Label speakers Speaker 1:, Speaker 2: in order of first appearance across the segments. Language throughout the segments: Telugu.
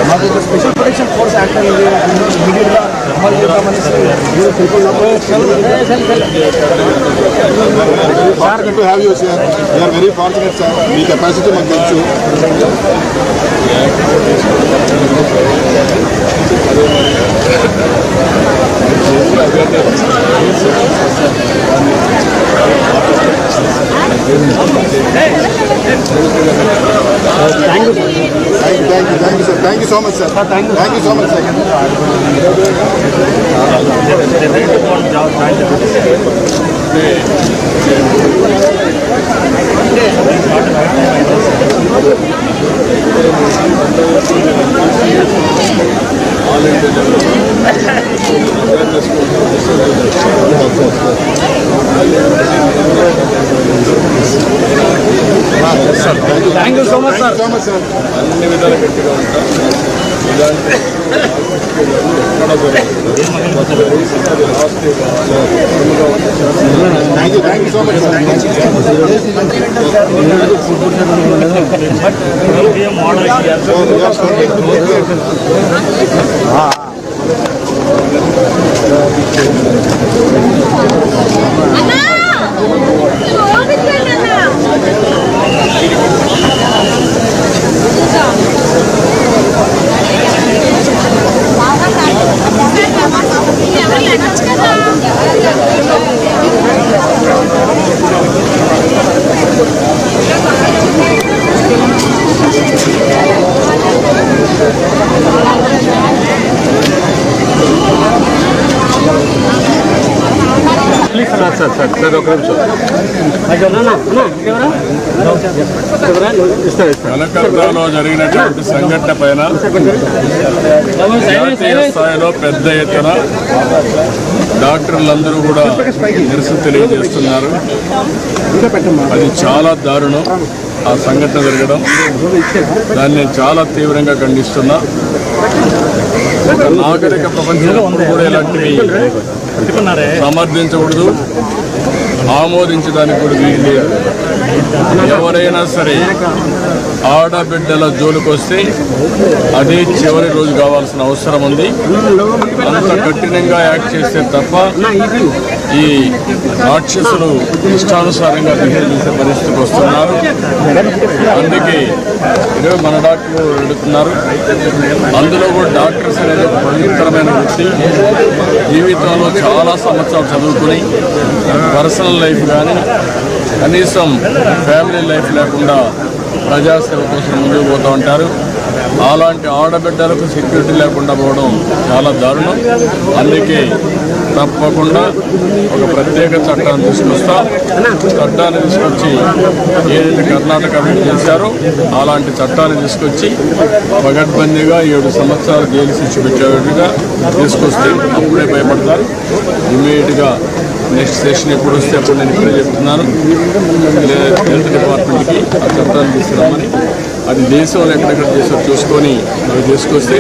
Speaker 1: మాకు స్పెషల్ ప్రొటెక్షన్ ఫోర్స్ యాక్ట్ అనేది ఇమీడియట్గా అమలు చేద్దామని
Speaker 2: to have you sir. We are very fortunate sir. మీ కెపాసిటీ మాకు తెలుసు.
Speaker 1: Thank you
Speaker 2: sir. Thank you so much sir. Thank you so much sir.
Speaker 1: Thank you so much sir.
Speaker 2: అన్ని విధాలు గట్టిగా ఉంటాం. ఇలాంటి thank you so much sir. కలకత్తాలో జరిగినటువంటి సంఘటన పైన జాతీయ స్థాయిలో పెద్ద ఎత్తున డాక్టర్లందరూ కూడా నిరసన తెలియజేస్తున్నారు. అది చాలా దారుణం ఆ సంఘటన జరగడం. దాన్ని నేను చాలా తీవ్రంగా ఖండిస్తున్నా. ఒక నాగరిక ప్రపంచంలో కూడా ఇలాంటివి సమర్థించకూడదు, ఆమోదించడానికి కూడా వీలు లేదు. ఎవరైనా సరే ఆడబిడ్డల జోలికొస్తే అదే చివరి రోజు కావాల్సిన అవసరం ఉంది. అంత కఠినంగా యాక్ట్ చేస్తే తప్ప ఈ రాక్షసులు ఇష్టానుసారంగా బిహేవ్ చేసే పరిస్థితికి వస్తున్నారు. అందుకే ఈరోజు మన డాక్టర్లు అడుగుతున్నారు. అందులో కూడా డాక్టర్స్ అనేది ఒక పవిత్రమైన వృత్తి. జీవితంలో చాలా సంవత్సరాలు చదువుకుని పర్సనల్ లైఫ్ కానీ కనీసం ఫ్యామిలీ లైఫ్ లేకుండా ప్రజాసేవ కోసం ముందుకు పోతూ ఉంటారు. అలాంటి ఆడబిడ్డలకు సెక్యూరిటీ లేకుండా పోవడం చాలా దారుణం. అందుకే తప్పకుండా ఒక ప్రత్యేక చట్టాన్ని తీసుకొస్తాం. చట్టాన్ని తీసుకొచ్చి ఏదైతే కర్ణాటక అభివృద్ధి చేశారో అలాంటి చట్టాన్ని తీసుకొచ్చి పగడ్బందీగా 7 సంవత్సరాలు జైలు శిక్ష పెట్టేట్టుగా తీసుకొస్తే అప్పుడే భయపడతారు. ఇమ్మీడియట్గా నెక్స్ట్ సెషన్ ఎప్పుడు వస్తే అప్పుడు నేను ఇప్పుడే చెప్తున్నాను హెల్త్ డిపార్ట్మెంట్కి ఆ చట్టాన్ని తీసుకురామని. అది దేశంలో ఎక్కడెక్కడ చేసారో చూసుకొని మనం తీసుకొస్తే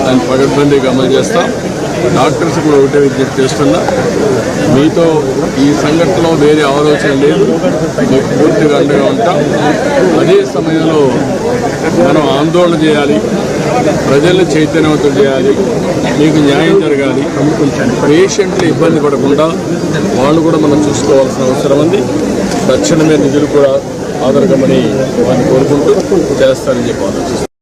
Speaker 2: దాన్ని పగడ్బందీగా అమలు చేస్తాం. డాక్టర్స్ కూడా ఒకటే విజ్ఞప్తి చేస్తున్నా, మీతో ఈ సంఘటనలో వేరే ఆలోచన లేదు, మీకు పూర్తిగా అండగా ఉంటాం. అదే సమయంలో మనం ఆందోళన చేయాలి, ప్రజల్ని చైతన్యవంతం చేయాలి, మీకు న్యాయం జరగాలి. పేషెంట్లు ఇబ్బంది పడకుండా వాళ్ళు కూడా మనం చూసుకోవాల్సిన అవసరం ఉంది. తక్షణమే నిధులు కూడా ఆదరగమని వారిని కోరుకుంటూ చేస్తారని చెప్పి ఆలోచిస్తాం.